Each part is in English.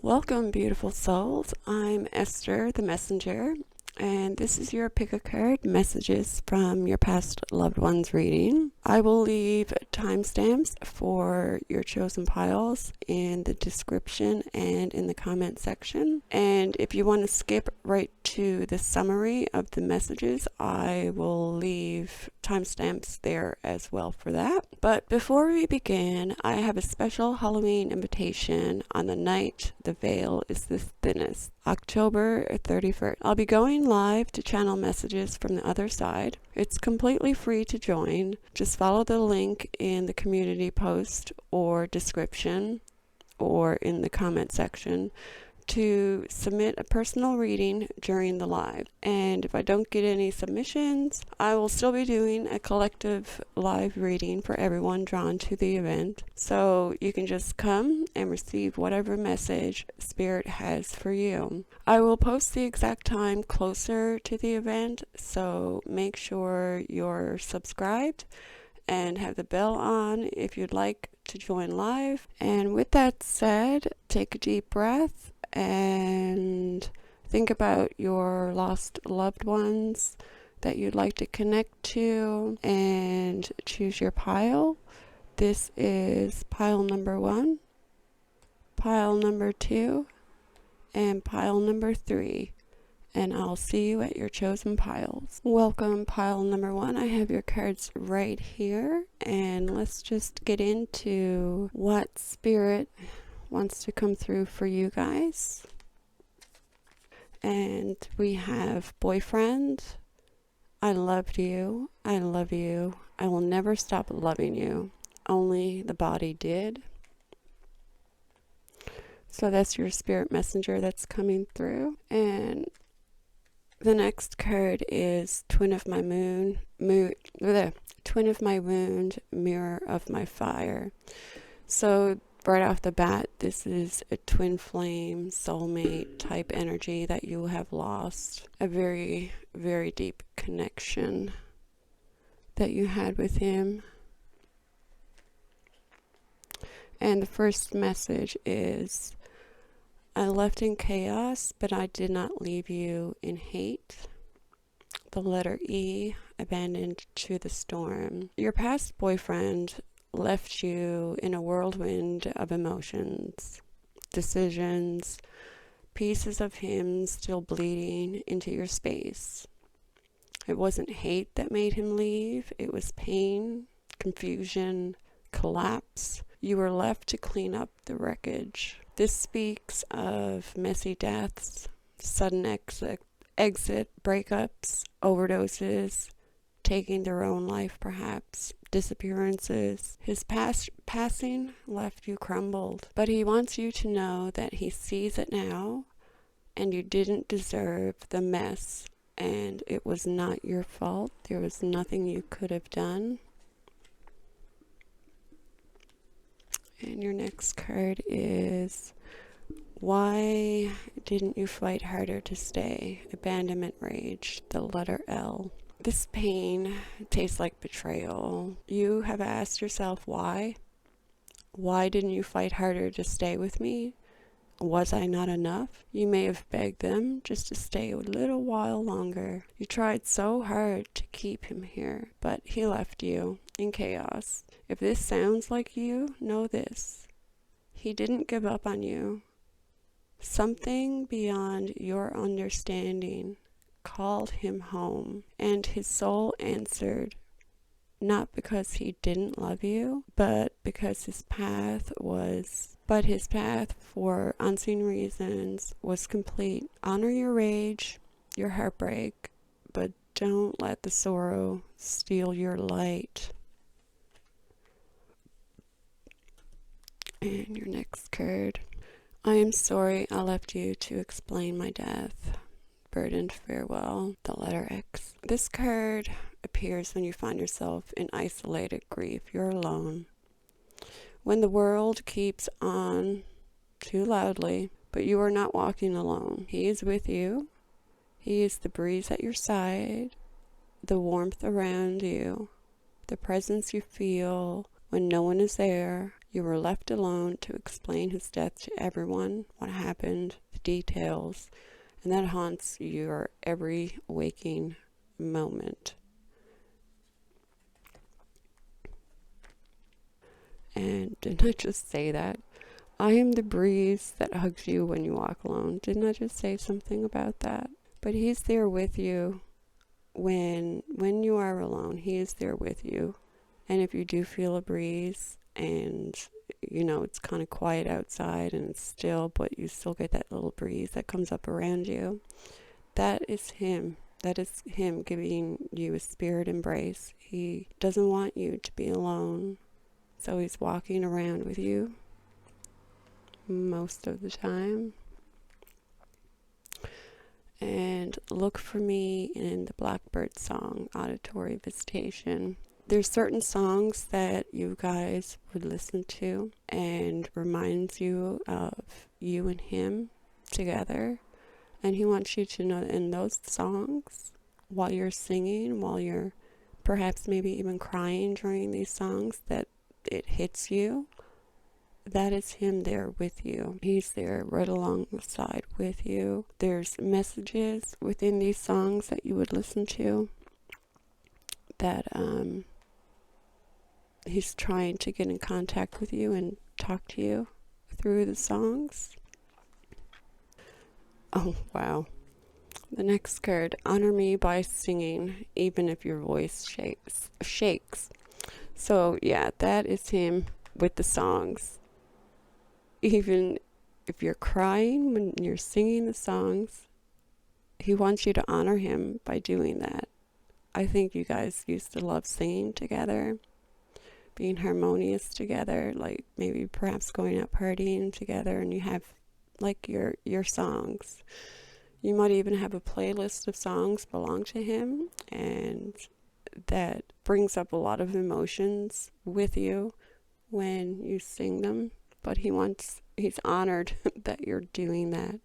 Welcome, beautiful souls. I'm Esther, the messenger, and this is your pick a card messages from your past loved ones reading. I will leave timestamps for your chosen piles in the description and in the comment section. And if you want to skip right to the summary of the messages, I will leave timestamps there as well for that. But before we begin, I have a special Halloween invitation on the night the veil is the thinnest, October 31st. I'll be going live to channel messages from the other side. It's completely free to join. Just follow the link in the community post or description or in the comment section to submit a personal reading during the live. And if I don't get any submissions, I will still be doing a collective live reading for everyone drawn to the event. So you can just come and receive whatever message Spirit has for you. I will post the exact time closer to the event, so make sure you're subscribed and have the bell on if you'd like to join live. And with that said, take a deep breath and think about your lost loved ones that you'd like to connect to and choose your pile. This is pile number 1, pile number 2, and pile number 3. And I'll see you at your chosen piles. Welcome, pile number 1. I have your cards right here, and let's just get into what Spirit wants to come through for you guys. And we have boyfriend, I loved you, I love you, I will never stop loving you, only the body did. So that's your spirit messenger that's coming through. And the next card is Twin of my Twin of my wound, Mirror of my fire. So right off the bat, this is a twin flame, soulmate type energy that you have lost. A very, very deep connection that you had with him. And the first message is, I left in chaos, but I did not leave you in hate. The letter E, abandoned to the storm. Your past boyfriend left you in a whirlwind of emotions, decisions, pieces of him still bleeding into your space. It wasn't hate that made him leave, it was pain, confusion, collapse. You were left to clean up the wreckage. This speaks of messy deaths, sudden exit, breakups, overdoses, taking their own life perhaps, disappearances. His passing left you crumbled, but he wants you to know that he sees it now, and you didn't deserve the mess, and it was not your fault. There was nothing you could have done. And your next card is, why didn't you fight harder to stay? Abandonment rage, the letter L. This pain tastes like betrayal. You have asked yourself why? Why didn't you fight harder to stay with me? Was I not enough? You may have begged them just to stay a little while longer. You tried so hard to keep him here, but he left you in chaos. If this sounds like you, know this. He didn't give up on you. Something beyond your understanding called him home, and his soul answered, not because he didn't love you, but because his path for unseen reasons was complete. Honor your rage, your heartbreak, but don't let the sorrow steal your light. And your next card, I am sorry I left you to explain my death. Burdened farewell, the letter X. This card appears when you find yourself in isolated grief. You're alone. When the world keeps on too loudly, but you are not walking alone. He is with you. He is the breeze at your side, the warmth around you, the presence you feel when no one is there. You were left alone to explain his death to everyone, what happened, the details, and that haunts your every waking moment. And didn't I just say that? I am the breeze that hugs you when you walk alone. Didn't I just say something about that? But he's there with you when you are alone. He is there with you. And if you do feel a breeze and it's kind of quiet outside and it's still, but you still get that little breeze that comes up around you, that is him. That is him giving you a spirit embrace. He doesn't want you to be alone. So he's walking around with you most of the time. And look for me in the Blackbird song, Auditory Visitation. There's certain songs that you guys would listen to and reminds you of you and him together. And he wants you to know that in those songs, while you're singing, while you're perhaps maybe even crying during these songs, that it hits you, that is him there with you. He's there right alongside with you. There's messages within these songs that you would listen to that he's trying to get in contact with you and talk to you through the songs. Oh, wow. The next card, honor me by singing, even if your voice shakes. So yeah, that is him with the songs. Even if you're crying when you're singing the songs, he wants you to honor him by doing that. I think you guys used to love singing together, being harmonious together, like maybe perhaps going out partying together, and you have like your songs. You might even have a playlist of songs belong to him, and that brings up a lot of emotions with you when you sing them. But he's honored that you're doing that.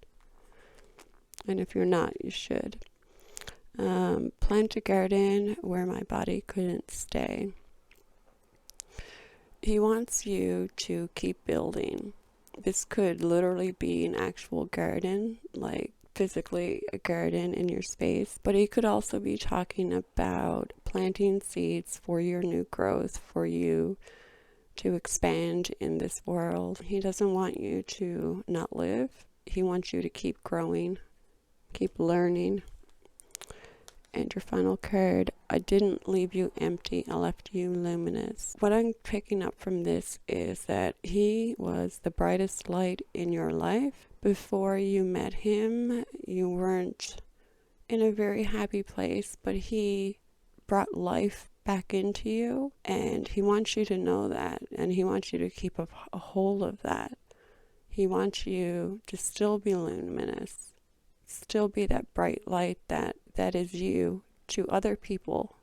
And if you're not, you should. Plant a garden where my body couldn't stay. He wants you to keep building. This could literally be an actual garden, like physically a garden in your space, but he could also be talking about planting seeds for your new growth, for you to expand in this world. He doesn't want you to not live. He wants you to keep growing, keep learning. And your final card, I didn't leave you empty, I left you luminous. What I'm picking up from this is that he was the brightest light in your life. Before you met him, you weren't in a very happy place, but he brought life back into you, and he wants you to know that, and he wants you to keep a hold of that. He wants you to still be luminous, still be that bright light that is you to other people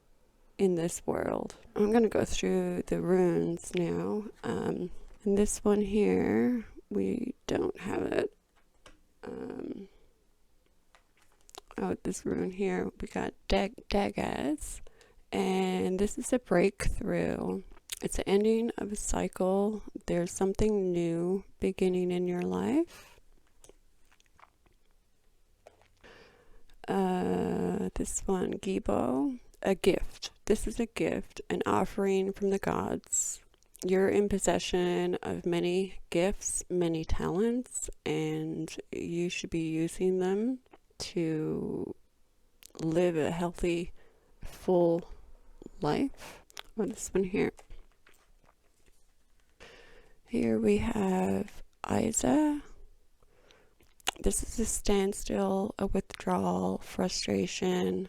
in this world. I'm going to go through the runes now. And this one here, we don't have it. This rune here, we got Dagas. And this is a breakthrough. It's the ending of a cycle. There's something new beginning in your life. This one, Gibo, a gift. This is a gift, an offering from the gods. You're in possession of many gifts, many talents, and you should be using them to live a healthy, full life. This one here. Here we have Isa. This is a standstill, a withdrawal, frustration.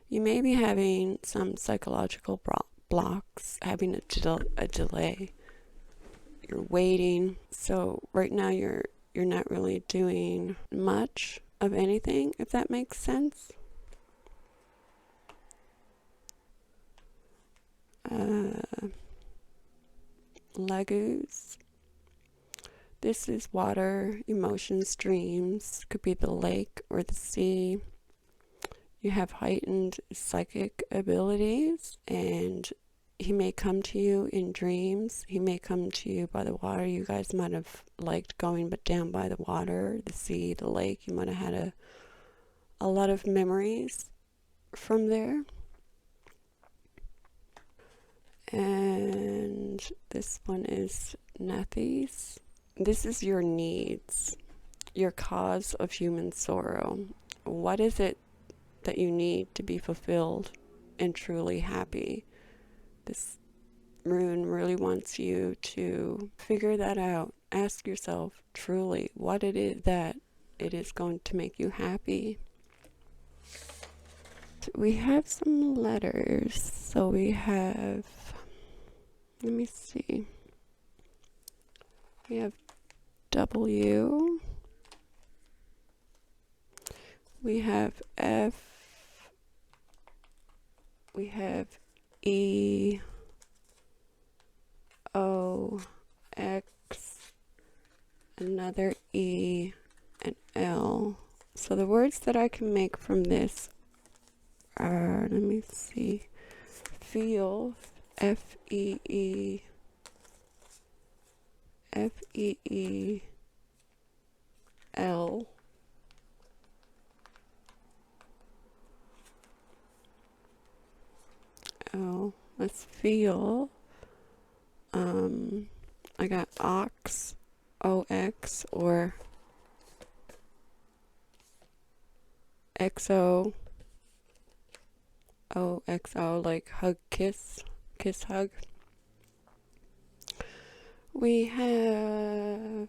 You may be having some psychological blocks, having a delay. You're waiting. So right now you're not really doing much of anything, if that makes sense. Lagoos. This is water, emotions, dreams. Could be the lake or the sea. You have heightened psychic abilities, and He may come to you in dreams. He may come to you by the water. You guys might have liked going but down by the water, the sea, the lake. You might have had a lot of memories from there. And this one is Nathis. This is your needs, your cause of human sorrow. What is it that you need to be fulfilled and truly happy? This rune really wants you to figure that out. Ask yourself truly what it is that it is going to make you happy. We have some letters. So we have, let me see. We have W. We have F. We have E. O. X. Another E. And L. So the words that I can make from this are, let me see, feel, F-E-E, F-E-E-L, L, let's feel, I got ox, O-X, or X-O, O-X-O, like hug, kiss, kiss, hug. We have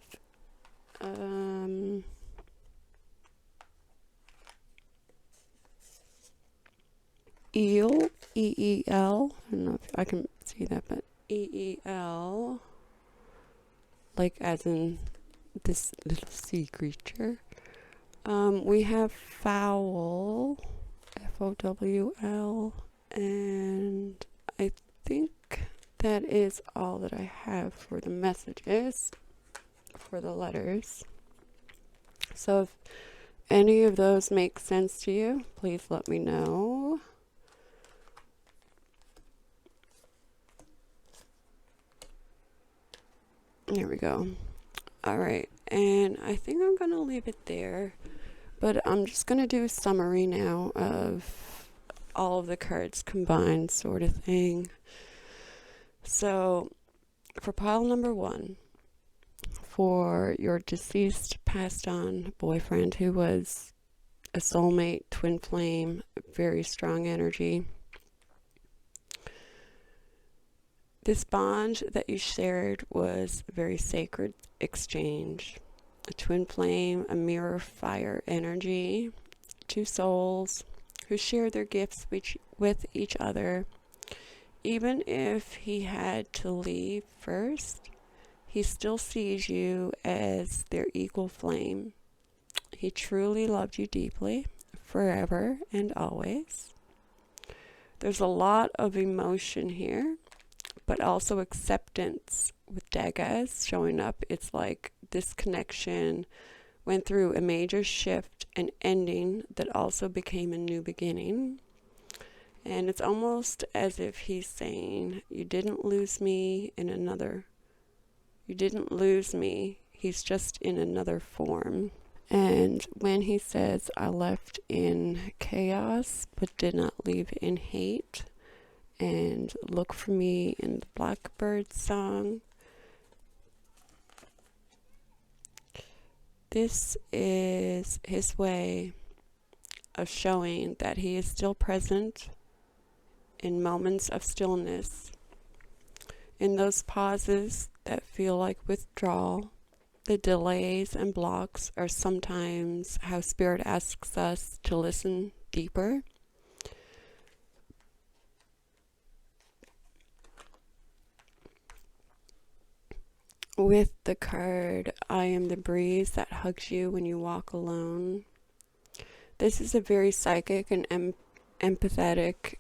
eel, E-E-L. I don't know if I can see that, but E-E-L, like as in this little sea creature. We have fowl, F-O-W-L, and I think that is all that I have for the messages, for the letters. So if any of those make sense to you, please let me know. There we go. All right, and I think I'm gonna leave it there, but I'm just gonna do a summary now of all of the cards combined, sort of thing. So for pile number 1, for your deceased, passed on boyfriend who was a soulmate, twin flame, very strong energy, this bond that you shared was a very sacred exchange. A twin flame, a mirror fire energy, two souls who share their gifts with each other. Even if he had to leave first, he still sees you as their equal flame. He truly loved you deeply, forever and always. There's a lot of emotion here, but also acceptance with daggers showing up. It's like this connection went through a major shift and ending that also became a new beginning. And it's almost as if he's saying, you didn't lose me in another. You didn't lose me. He's just in another form. And when he says, I left in chaos, but did not leave in hate, and look for me in the Blackbird song, this is his way of showing that he is still present in moments of stillness, in those pauses that feel like withdrawal. The delays and blocks are sometimes how Spirit asks us to listen deeper. With the card, I am the breeze that hugs you when you walk alone. This is a very psychic and empathetic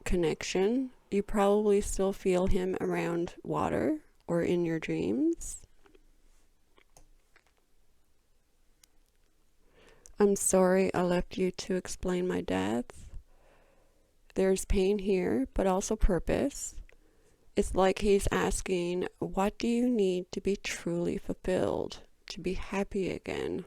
connection. You probably still feel him around water or in your dreams. I'm sorry I left you to explain my death. There's pain here, but also purpose. It's like he's asking, what do you need to be truly fulfilled, to be happy again?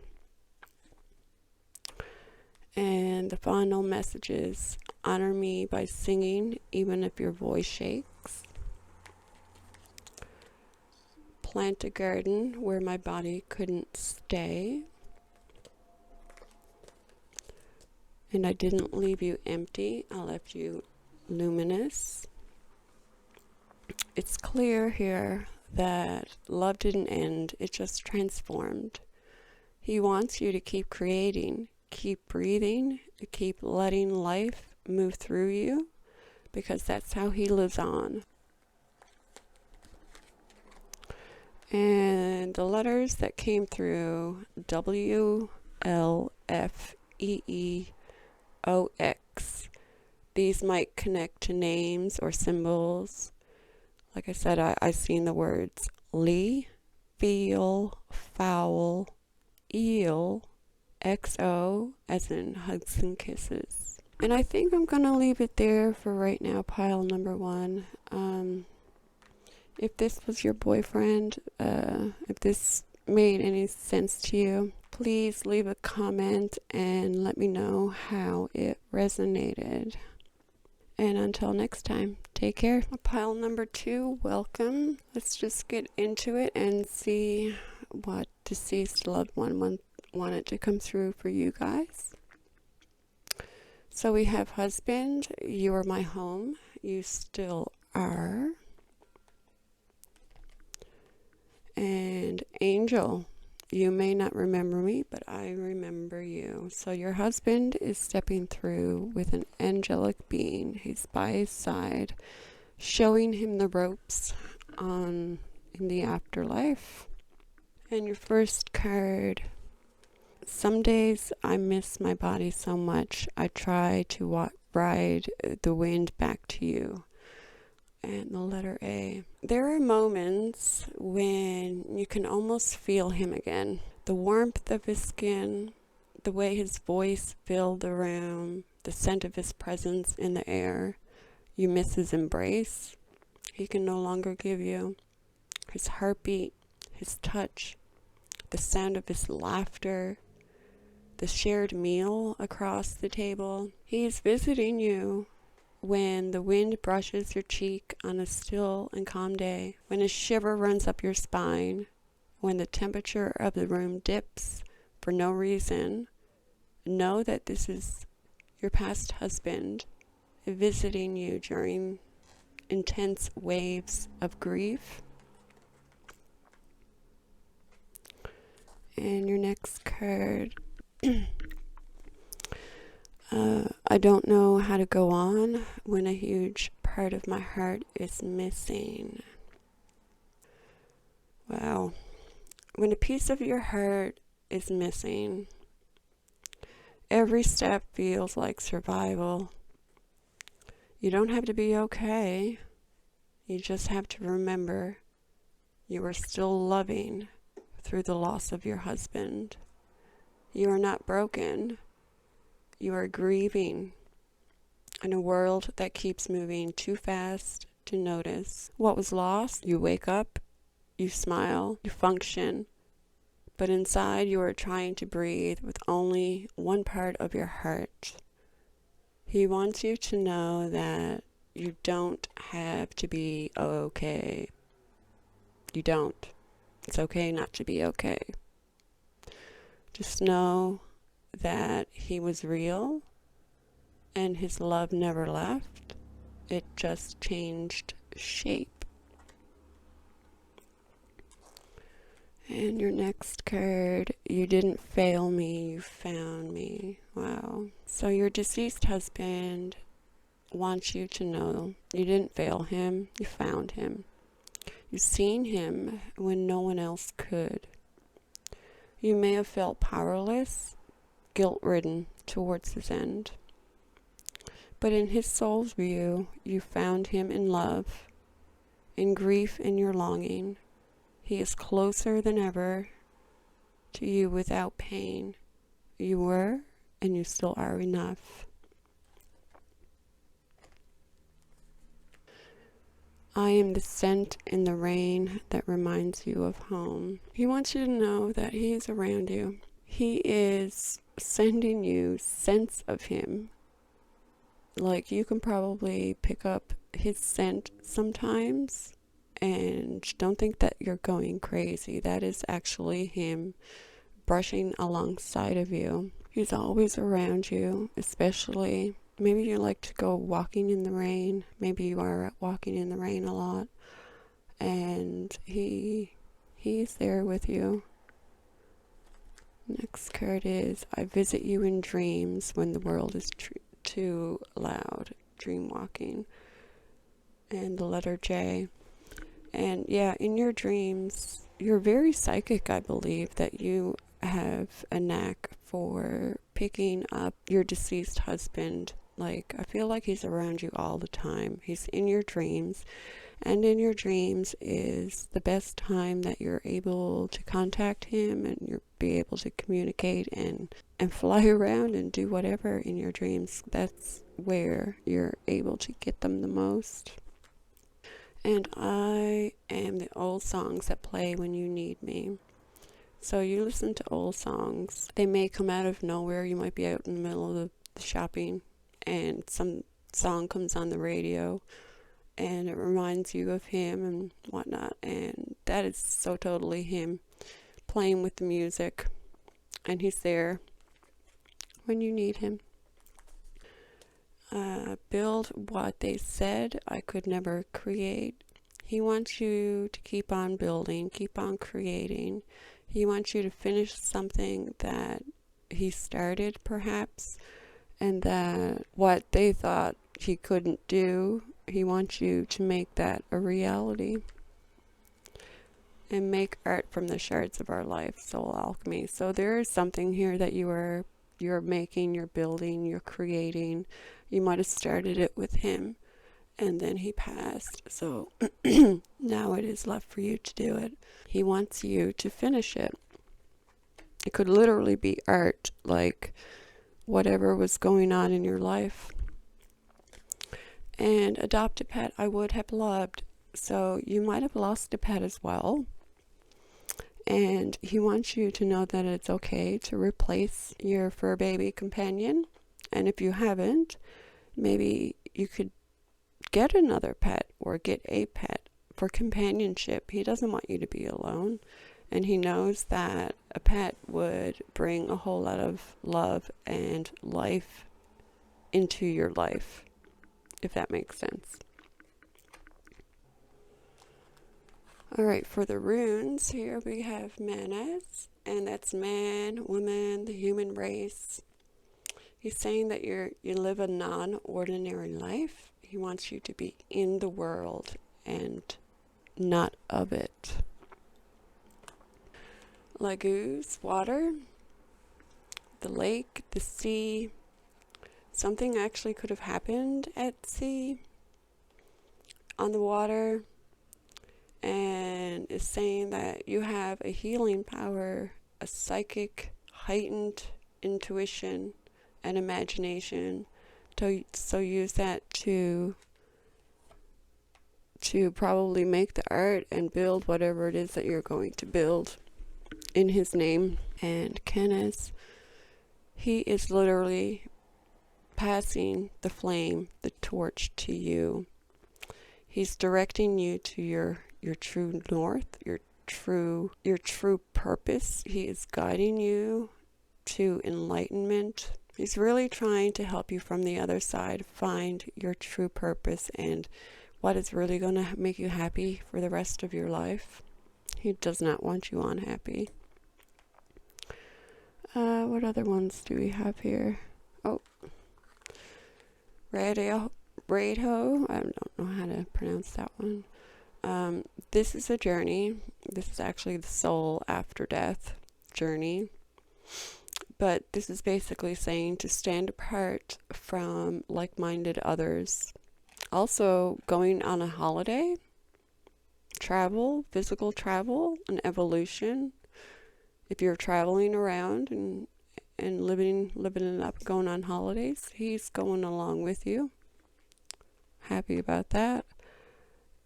And the final message is, honor me by singing, even if your voice shakes. Plant a garden where my body couldn't stay. And I didn't leave you empty, I left you luminous. It's clear here that love didn't end, it just transformed. He wants you to keep creating, keep breathing, keep letting life move through you, because that's how he lives on. And the letters that came through, WLFEEOX, these might connect to names or symbols. Like I said, I seen the words Lee, feel, foul, eel, XO, as in hugs and kisses. And I think I'm going to leave it there for right now, pile number 1. If this was your boyfriend, if this made any sense to you, please leave a comment and let me know how it resonated. And until next time, take care. Pile number 2, welcome. Let's just get into it and see what deceased loved one wanted to come through for you guys. So we have husband, you are my home, you still are. And angel, you may not remember me, but I remember you. So your husband is stepping through with an angelic being. He's by his side, showing him the ropes in the afterlife. And your first card, some days I miss my body so much, I try to ride the wind back to you. And the letter A. There are moments when you can almost feel him again. The warmth of his skin, the way his voice filled the room, the scent of his presence in the air. You miss his embrace. He can no longer give you. His heartbeat, his touch, the sound of his laughter, the shared meal across the table. He is visiting you when the wind brushes your cheek on a still and calm day, when a shiver runs up your spine, when the temperature of the room dips for no reason. Know that this is your past husband visiting you during intense waves of grief. And your next card. I don't know how to go on when a huge part of my heart is missing. Wow. When a piece of your heart is missing, every step feels like survival. You don't have to be okay. You just have to remember you are still loving through the loss of your husband. You are not broken. You are grieving in a world that keeps moving too fast to notice what was lost. You wake up, you smile, you function, but inside you are trying to breathe with only one part of your heart. He wants you to know that you don't have to be okay. You don't. It's okay not to be okay. Just know that he was real and his love never left. It just changed shape. And your next card, you didn't fail me, you found me. Wow. So your deceased husband wants you to know you didn't fail him, you found him. You've seen him when no one else could. You may have felt powerless, guilt-ridden towards his end. But in his soul's view, you found him in love, in grief, in your longing. He is closer than ever to you without pain. You were, and you still are enough. I am the scent in the rain that reminds you of home. He wants you to know that he is around you. He is sending you scents of him. Like, you can probably pick up his scent sometimes, and don't think that you're going crazy. That is actually him brushing alongside of you. He's always around you, especially maybe you like to go walking in the rain. Maybe you are walking in the rain a lot, and he's there with you. Next card is, I visit you in dreams when the world is too loud. Dream walking. And the letter J. And yeah, in your dreams, you're very psychic. I believe that you have a knack for picking up your deceased husband. Like, I feel like he's around you all the time. He's in your dreams. And in your dreams is the best time that you're able to contact him, and you'll be able to communicate and fly around and do whatever in your dreams. That's where you're able to get them the most. And I am the old songs that play when you need me. So you listen to old songs. They may come out of nowhere. You might be out in the middle of the shopping and some song comes on the radio, and it reminds you of him and whatnot, and that is so totally him playing with the music, and he's there when you need him. Build what they said I could never create. He wants you to keep on building, keep on creating. He wants you to finish something that he started, perhaps, and that what they thought he couldn't do, he wants you to make that a reality. And make art from the shards of our life, soul alchemy. So there is something here that you're making, you're building, you're creating. You might have started it with him, and then he passed. So now it is left for you to do it. He wants you to finish it. It could literally be art, like whatever was going on in your life. And adopt a pet I would have loved. So you might have lost a pet as well. And he wants you to know that it's okay to replace your fur baby companion. And if you haven't, maybe you could get another pet or get a pet for companionship. He doesn't want you to be alone. And he knows that a pet would bring a whole lot of love and life into your life, if that makes sense. Alright, for the runes, here we have Manas, and that's man, woman, the human race. He's saying that you live a non-ordinary life. He wants you to be in the world and not of it. Lagoons, water, the lake, the sea. Something actually could have happened at sea, on the water, and is saying that you have a healing power, a psychic, heightened intuition and imagination. So use that to probably make the art and build whatever it is that you're going to build in his name. And Kenneth, he is literally passing the flame, the torch to you. He's directing you to your true north, your true purpose. He is guiding you to enlightenment. He's really trying to help you from the other side find your true purpose and what is really going to make you happy for the rest of your life. He does not want you unhappy. What other ones do we have here? Oh, Radio, I don't know how to pronounce that one. This is a journey. This is actually the soul after death journey. But this is basically saying to stand apart from like-minded others. Also, going on a holiday, travel, physical travel, an evolution. If you're traveling around and living it up, going on holidays, he's going along with you. Happy about that.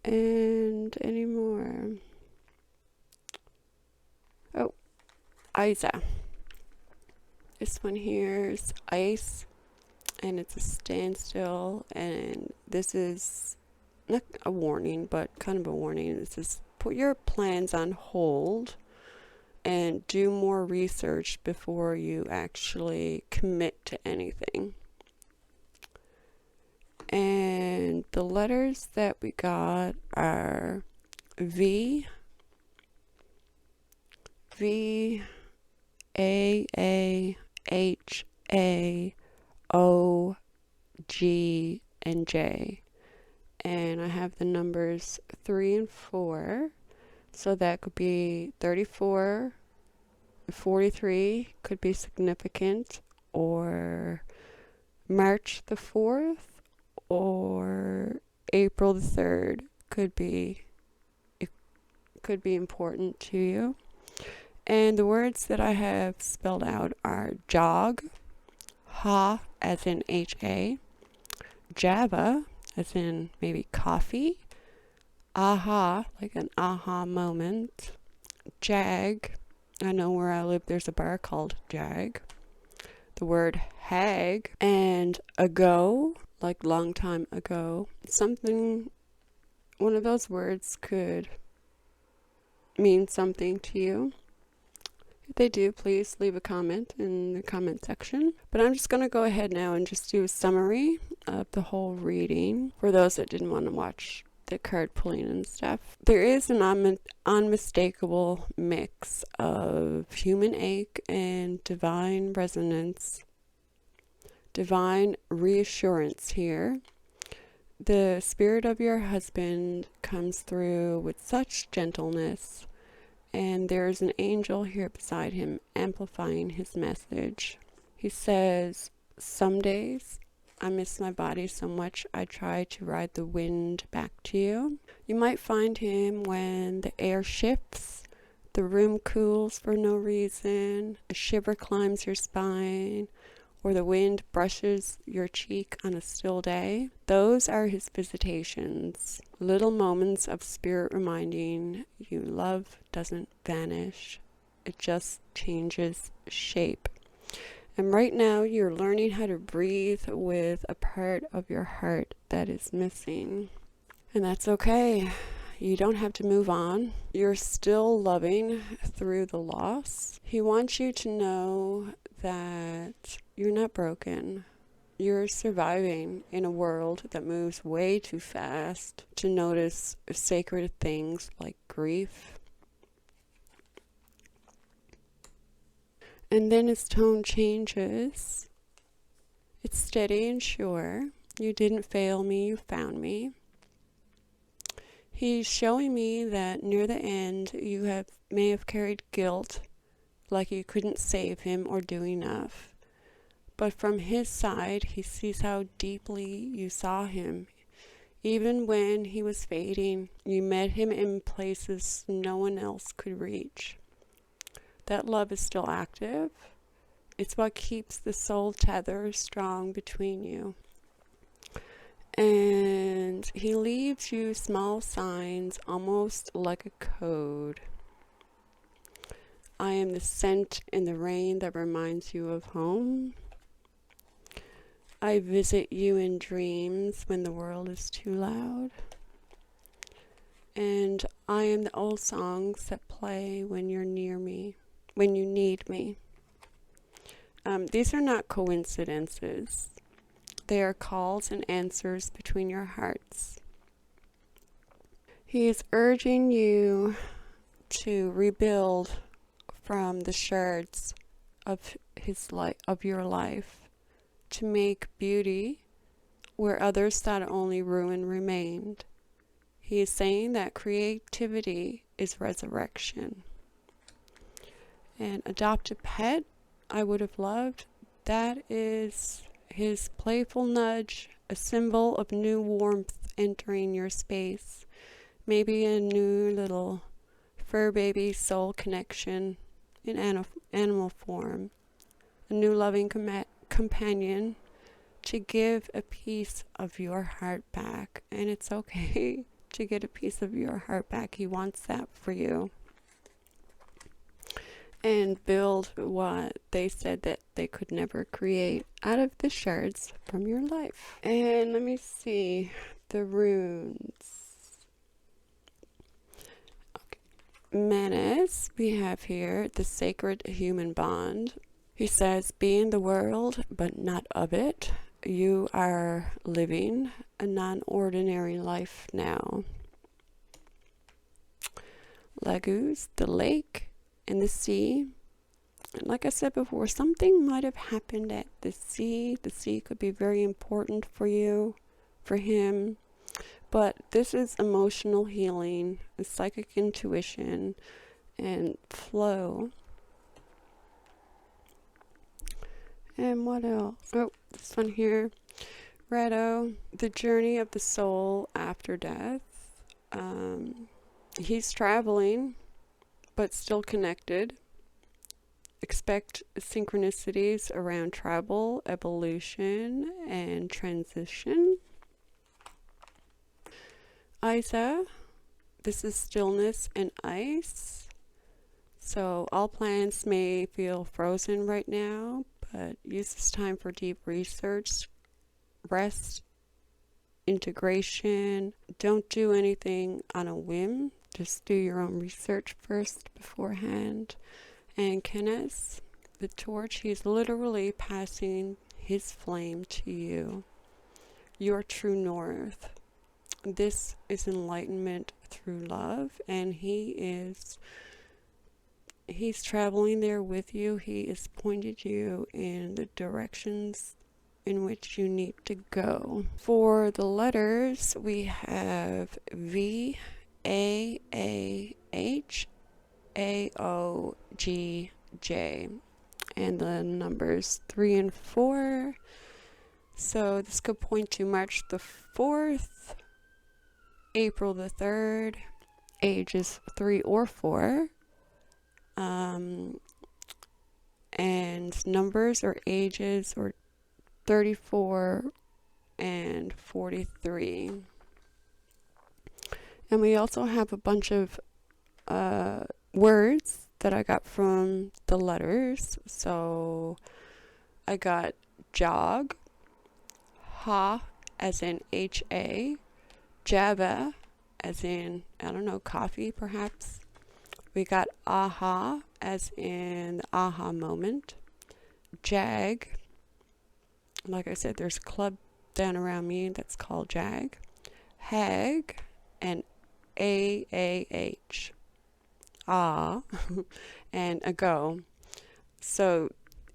And any more? Oh, Isa. This one here is ice, and it's a standstill, and this is not a warning, but kind of a warning. This is put your plans on hold and do more research before you actually commit to anything. And the letters that we got are V, V, A, H, A, O, G, and J. And I have the numbers 3 and 4. So that could be 34, 43 could be significant, or March the 4th, or April the 3rd could be important to you. And the words that I have spelled out are jog, ha as in H-A, Java as in maybe coffee, aha like an aha moment, jag, I know where I live there's a bar called Jag, the word hag, and ago like long time ago. Something, one of those words could mean something to you. If they do, please leave a comment in the comment section. But I'm just going to go ahead now and just do a summary of the whole reading for those that didn't want to watch the card pulling and stuff. There is an unmistakable mix of human ache and divine resonance, divine reassurance here. The spirit of your husband comes through with such gentleness, and there's an angel here beside him amplifying his message. He says, some days I miss my body so much I try to ride the wind back to you. You might find him when the air shifts, the room cools for no reason, a shiver climbs your spine, or the wind brushes your cheek on a still day. Those are his visitations, little moments of spirit reminding you love doesn't vanish, it just changes shape. And right now you're learning how to breathe with a part of your heart that is missing. And that's okay. You don't have to move on. You're still loving through the loss. He wants you to know that you're not broken. You're surviving in a world that moves way too fast to notice sacred things like grief. And then his tone changes. It's steady and sure. You didn't fail me, you found me. He's showing me that near the end you may have carried guilt, like you couldn't save him or do enough. But from his side, he sees how deeply you saw him. Even when he was fading, you met him in places no one else could reach. That love is still active. It's what keeps the soul tether strong between you. And he leaves you small signs, almost like a code. I am the scent in the rain that reminds you of home. I visit you in dreams when the world is too loud. And I am the old songs that play when you're near me, when you need me. These are not coincidences. They are calls and answers between your hearts. He is urging you to rebuild from the shards of your life, to make beauty where others thought only ruin remained. He is saying that creativity is resurrection. And adopt a pet, I would have loved. That is his playful nudge, a symbol of new warmth entering your space. Maybe a new little fur baby soul connection in animal form. A new loving companion to give a piece of your heart back. And it's okay to get a piece of your heart back. He wants that for you. And build what they said that they could never create out of the shards from your life. And let me see the runes. Okay. Menace, we have here the sacred human bond. He says, be in the world, but not of it. You are living a non-ordinary life now. Lagoos, the lake, and the sea. And like I said before, something might have happened at the sea. The sea could be very important for you, for him. But this is emotional healing, psychic intuition, and flow. And what else? Oh, this one here. Redo, the journey of the soul after death. He's traveling, but still connected. Expect synchronicities around travel, evolution, and transition. Isa, this is stillness and ice. So all plans may feel frozen right now, but use this time for deep research, rest, integration. Don't do anything on a whim. Just do your own research first beforehand. And Kenneth, the torch, he's literally passing his flame to you. Your true north. This is enlightenment through love, and he's traveling there with you. He has pointed you in the directions in which you need to go. For the letters, we have V, A, H, A, O, G, J, and the numbers 3 and 4. So this could point to March the 4th, April the 3rd, ages 3 or 4. And numbers or ages or 34 and 43. And we also have a bunch of words that I got from the letters. So I got jog, ha as in H-A, Java as in, I don't know, coffee perhaps. We got aha as in the aha moment. Jag, like I said, there's a club down around me that's called Jag. Hag and A-A-H. Ah, and ago. So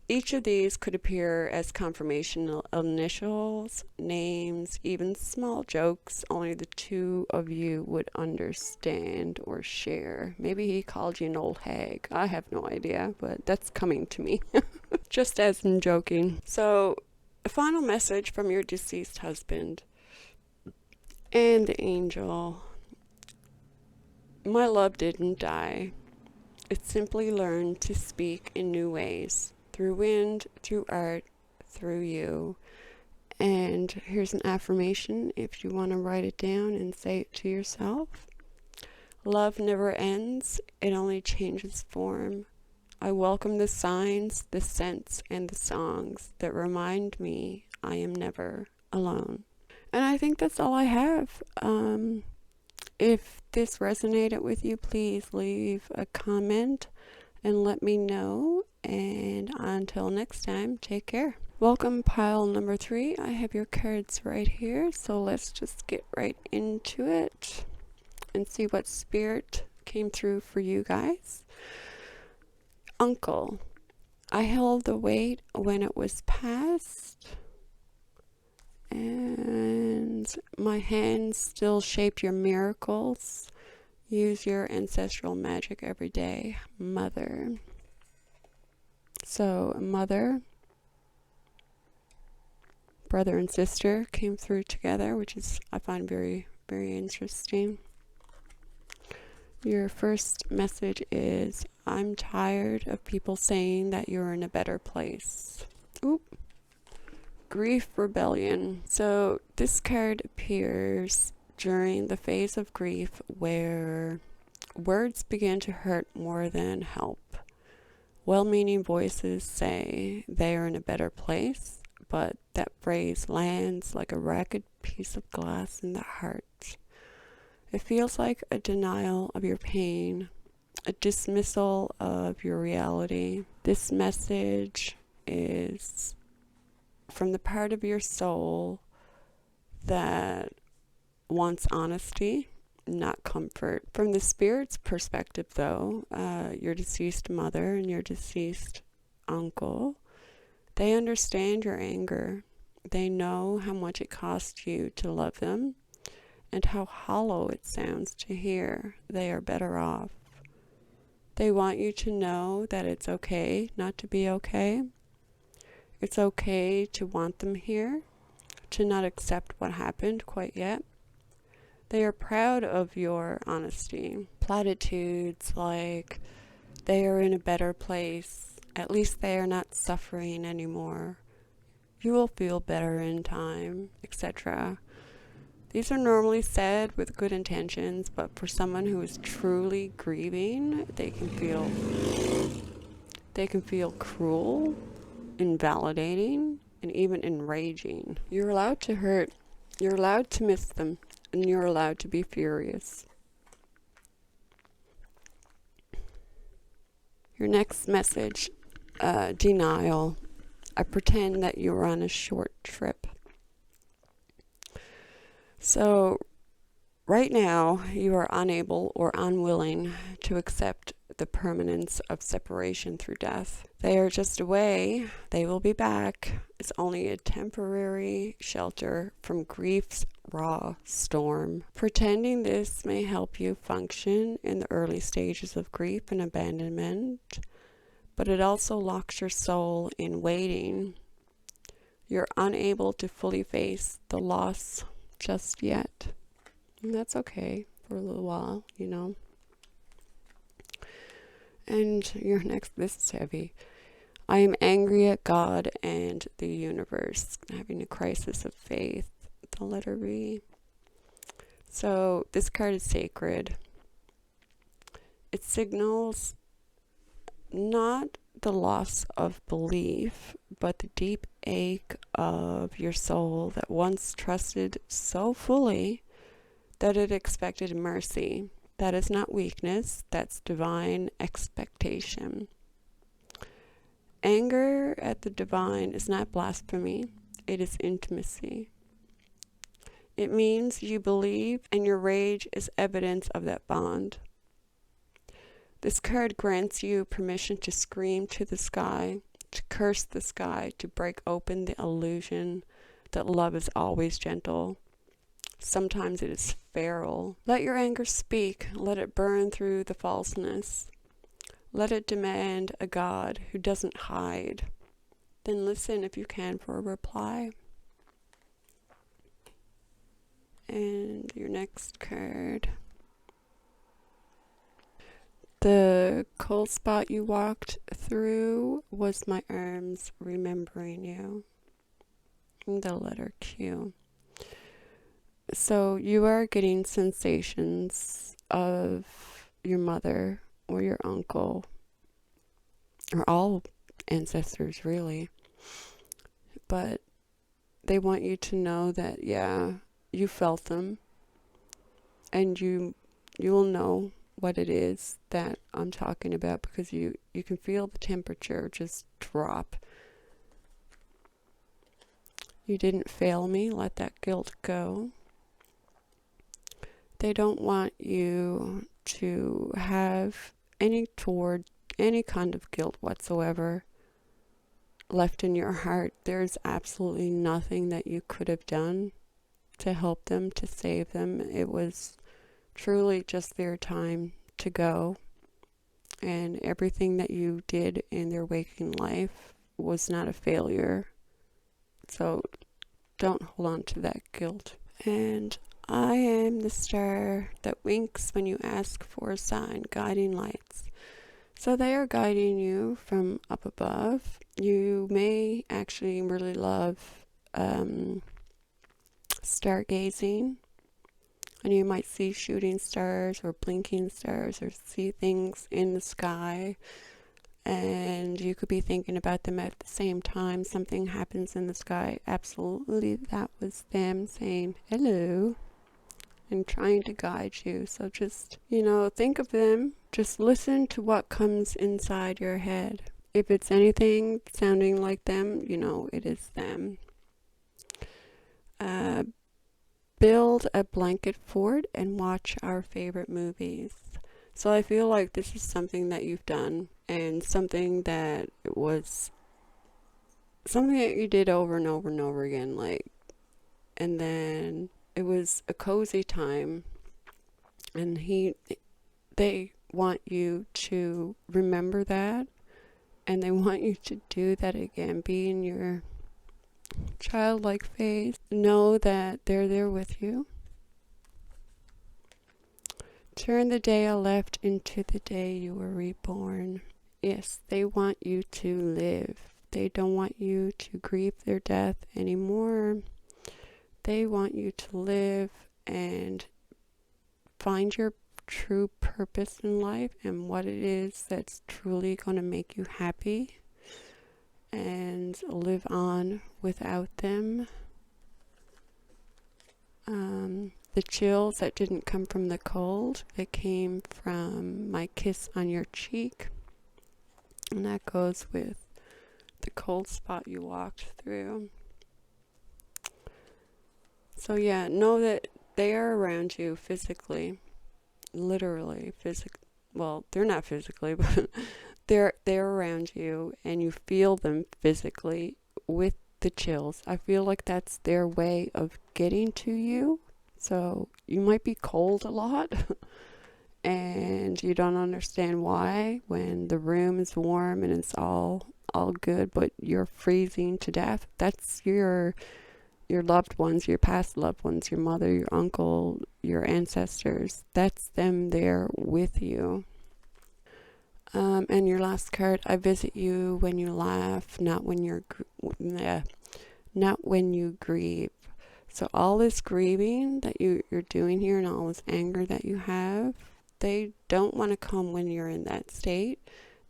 each of these could appear as confirmation initials, names, even small jokes only the two of you would understand or share. Maybe he called you an old hag. I have no idea, but that's coming to me. Just as in joking. So, a final message from your deceased husband and the angel. My love didn't die. It simply learned to speak in new ways. Through wind, through art, through you. And here's an affirmation if you want to write it down and say it to yourself. Love never ends, it only changes form. I welcome the signs, the scents, and the songs that remind me I am never alone. And I think that's all I have. If this resonated with you, please leave a comment and let me know. And until next time, take care. Welcome pile number 3. I have your cards right here. So let's just get right into it and see what spirit came through for you guys. Uncle, I held the weight when it was past. And my hands still shaped your miracles. Use your ancestral magic every day. Mother. So, mother, brother and sister came through together, which is, I find very, very interesting. Your first message is, I'm tired of people saying that you're in a better place. Oop. Grief, rebellion. So this card appears during the phase of grief where words begin to hurt more than help. Well-meaning voices say they are in a better place, but that phrase lands like a ragged piece of glass in the heart. It feels like a denial of your pain, a dismissal of your reality. This message is from the part of your soul that wants honesty, not comfort. From the spirit's perspective, though, your deceased mother and your deceased uncle, they understand your anger. They know how much it cost you to love them and how hollow it sounds to hear they are better off. They want you to know that it's okay not to be okay. It's okay to want them here, to not accept what happened quite yet. They are proud of your honesty. Platitudes like, they are in a better place, at least they are not suffering anymore, you will feel better in time, etc. These are normally said with good intentions, but for someone who is truly grieving, they can feel cruel, invalidating, and even enraging. You're allowed to hurt, you're allowed to miss them, and you're allowed to be furious. Your next message, denial. I pretend that you were on a short trip. So, right now, you are unable or unwilling to accept the permanence of separation through death. They are just away. They will be back. It's only a temporary shelter from grief's raw storm. Pretending this may help you function in the early stages of grief and abandonment, but it also locks your soul in waiting. You're unable to fully face the loss just yet. And that's okay for a little while, you know. And your next, this is heavy. I am angry at God and the universe, having a crisis of faith, the letter B. So this card is sacred. It signals not the loss of belief, but the deep ache of your soul that once trusted so fully that it expected mercy. That is not weakness, that's divine expectation. Anger at the divine is not blasphemy, it is intimacy. It means you believe, and your rage is evidence of that bond. This card grants you permission to scream to the sky, to curse the sky, to break open the illusion that love is always gentle. Sometimes it is feral. Let your anger speak. Let it burn through the falseness. Let it demand a God who doesn't hide. Then listen if you can for a reply. And your next card. The cold spot you walked through was my arms remembering you. The letter Q. So you are getting sensations of your mother or your uncle, or all ancestors really. But they want you to know that, yeah, you felt them, and you will know what it is that I'm talking about, because you can feel the temperature just drop. You didn't fail me. Let that guilt go. They don't want you to have any kind of guilt whatsoever left in your heart. There's absolutely nothing that you could have done to help them, to save them. It was truly just their time to go, and everything that you did in their waking life was not a failure. So don't hold on to that guilt. And I am the star that winks when you ask for a sign, guiding lights. So they are guiding you from up above. You may actually really love stargazing. And you might see shooting stars or blinking stars or see things in the sky. And you could be thinking about them at the same time. Something happens in the sky. Absolutely, that was them saying hello and trying to guide you. So just, think of them. Just listen to what comes inside your head. If it's anything sounding like them, it is them. Build a blanket fort and watch our favorite movies. So I feel like this is something that you've done, and something that you did over and over and over again, and then it was a cozy time, and they want you to remember that, and they want you to do that again. Be in your childlike phase. Know that they're there with you. Turn the day I left into the day you were reborn. Yes, they want you to live. They don't want you to grieve their death anymore. They want you to live and find your true purpose in life and what it is that's truly going to make you happy, and live on without them. The chills that didn't come from the cold, they came from my kiss on your cheek. And that goes with the cold spot you walked through. So yeah, know that they are around you physically, literally, well, they're not physically, but they're around you, and you feel them physically with the chills. I feel like that's their way of getting to you. So you might be cold a lot and you don't understand why when the room is warm and it's all good, but you're freezing to death. That's your loved ones, your past loved ones, your mother, your uncle, your ancestors. That's them there with you. And your last card, I visit you when you laugh, not when you grieve. So all this grieving that you're doing here, and all this anger that you have, they don't want to come when you're in that state.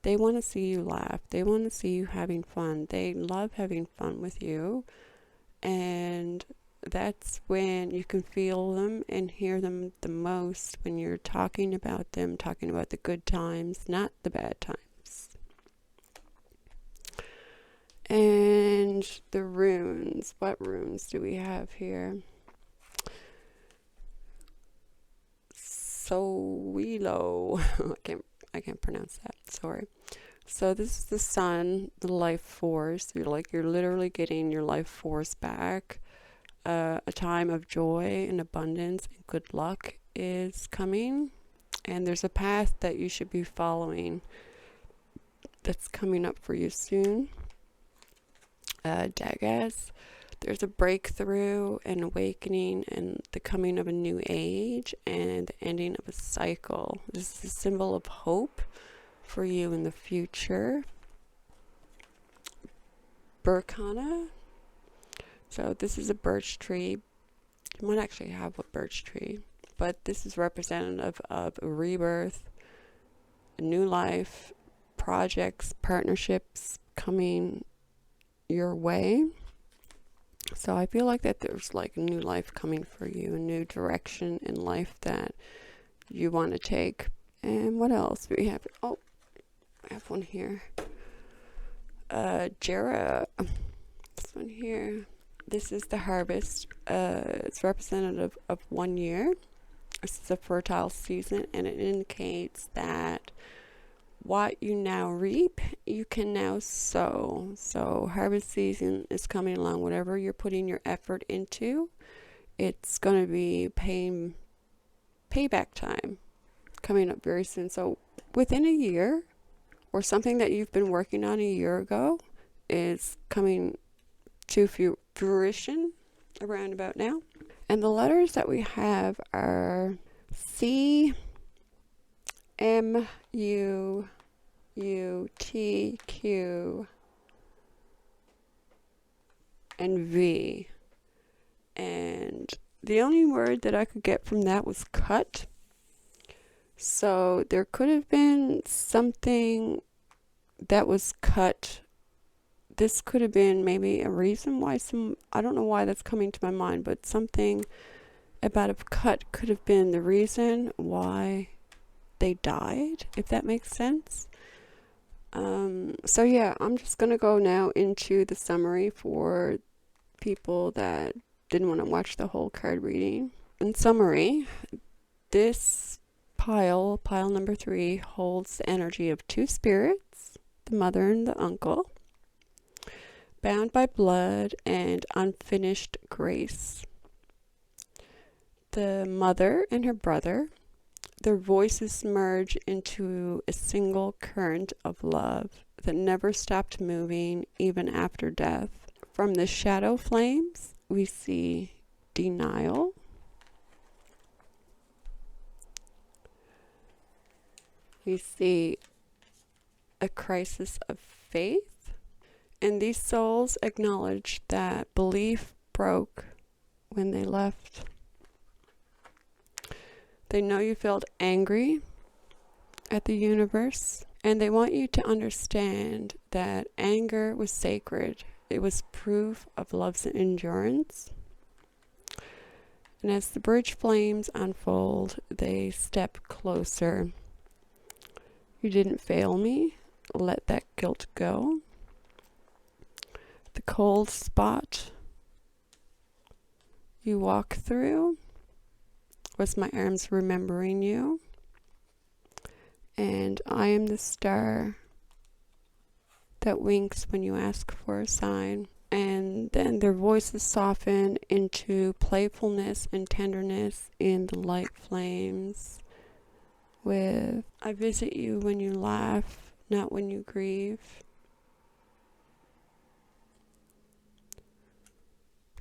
They want to see you laugh. They want to see you having fun. They love having fun with you. And that's when you can feel them and hear them the most, when you're talking about them, talking about the good times, not the bad times. And the runes. What runes do we have here? Sowilo. I can't pronounce that. Sorry. So this is the sun, the life force. You're literally getting your life force back. A time of joy and abundance and good luck is coming, and there's a path that you should be following that's coming up for you soon. Dagas, there's a breakthrough and awakening and the coming of a new age and the ending of a cycle. This is a symbol of hope for you in the future. Burkana. So this is a birch tree. You might actually have a birch tree, but this is representative of a rebirth, a new life, projects, partnerships coming your way. So I feel like that there's like a new life coming for you, a new direction in life that you want to take. And what else do we have? Oh, I have one here. Jera. This one here. This is the harvest. It's representative of 1 year. This is a fertile season, and it indicates that what you now reap, you can now sow. So harvest season is coming along. Whatever you're putting your effort into, it's going to be payback time coming up very soon. So within a year, or something that you've been working on a year ago is coming to fruition around about now. And the letters that we have are C, M, U, U, T, Q, and V. And the only word that I could get from that was cut. So there could have been something that was cut. This could have been maybe a reason why I don't know why that's coming to my mind, but something about a cut could have been the reason why they died, if that makes sense. So yeah, I'm just going to go now into the summary for people that didn't want to watch the whole card reading. In summary, this pile number 3, holds the energy of 2 spirits, the mother and the uncle, bound by blood and unfinished grace. The mother and her brother, their voices merge into a single current of love that never stopped moving even after death. From the shadow flames, we see denial, we see a crisis of faith, and these souls acknowledge that belief broke when they left. They know you felt angry at the universe, and they want you to understand that anger was sacred. It was proof of love's endurance. And as the bridge flames unfold, they step closer. You didn't fail me. Let that guilt go. The cold spot you walk through was my arms remembering you. And I am the star that winks when you ask for a sign. And then their voices soften into playfulness and tenderness in the light flames with, I visit you when you laugh, not when you grieve.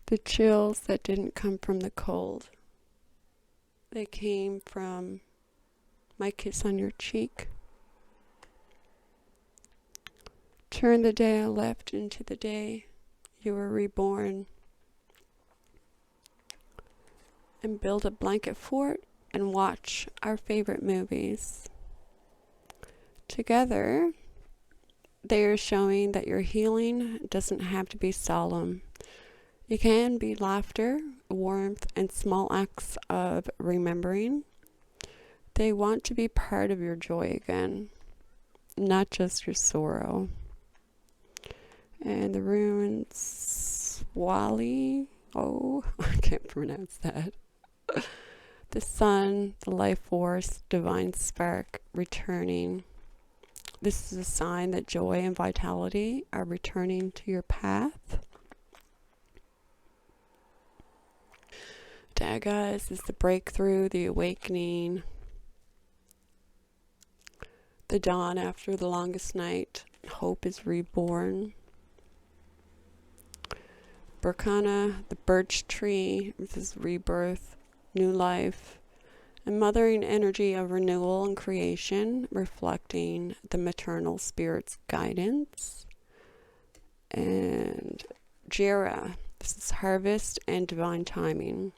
The chills that didn't come from the cold. They came from my kiss on your cheek. Turn the day I left into the day you were reborn. And build a blanket fort and watch our favorite movies. Together, they are showing that your healing doesn't have to be solemn. It can be laughter, warmth, and small acts of remembering. They want to be part of your joy again, not just your sorrow. And the runes, Wally, I can't pronounce that. The sun, the life force, divine spark returning. This is a sign that joy and vitality are returning to your path. Dagas is the breakthrough, the awakening, the dawn after the longest night. Hope is reborn. Burkana, the birch tree, this is rebirth, new life, and mothering energy of renewal and creation, reflecting the maternal spirit's guidance. And Jera, this is harvest and divine timing.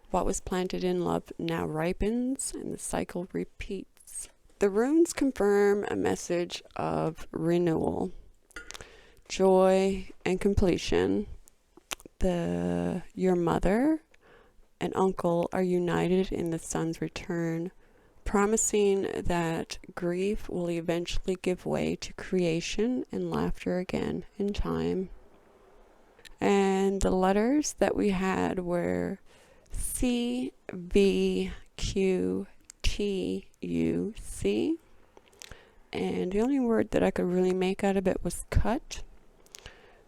What was planted in love now ripens, and the cycle repeats. The runes confirm a message of renewal, joy, and completion. Your mother and uncle are united in the sun's return, promising that grief will eventually give way to creation and laughter again in time. And the letters that we had were C, V, Q, T, U, C. And the only word that I could really make out of it was cut.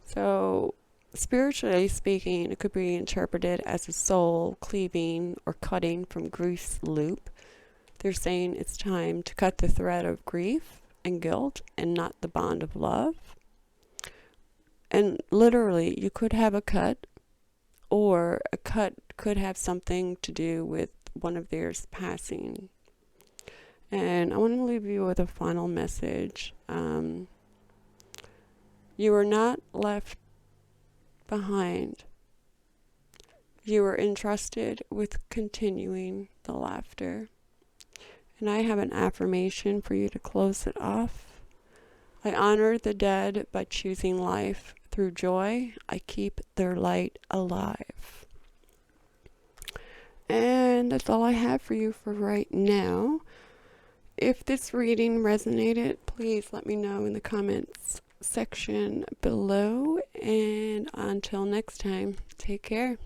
So spiritually speaking, it could be interpreted as a soul cleaving or cutting from grief's loop. They're saying it's time to cut the thread of grief and guilt and not the bond of love. And literally, you could have a cut, or a cut could have something to do with one of theirs passing. And I want to leave you with a final message. You are not left behind. You are entrusted with continuing the laughter. And I have an affirmation for you to close it off. I honor the dead by choosing life. Through joy, I keep their light alive. And that's all I have for you for right now. If this reading resonated, please let me know in the comments section below. And until next time, take care.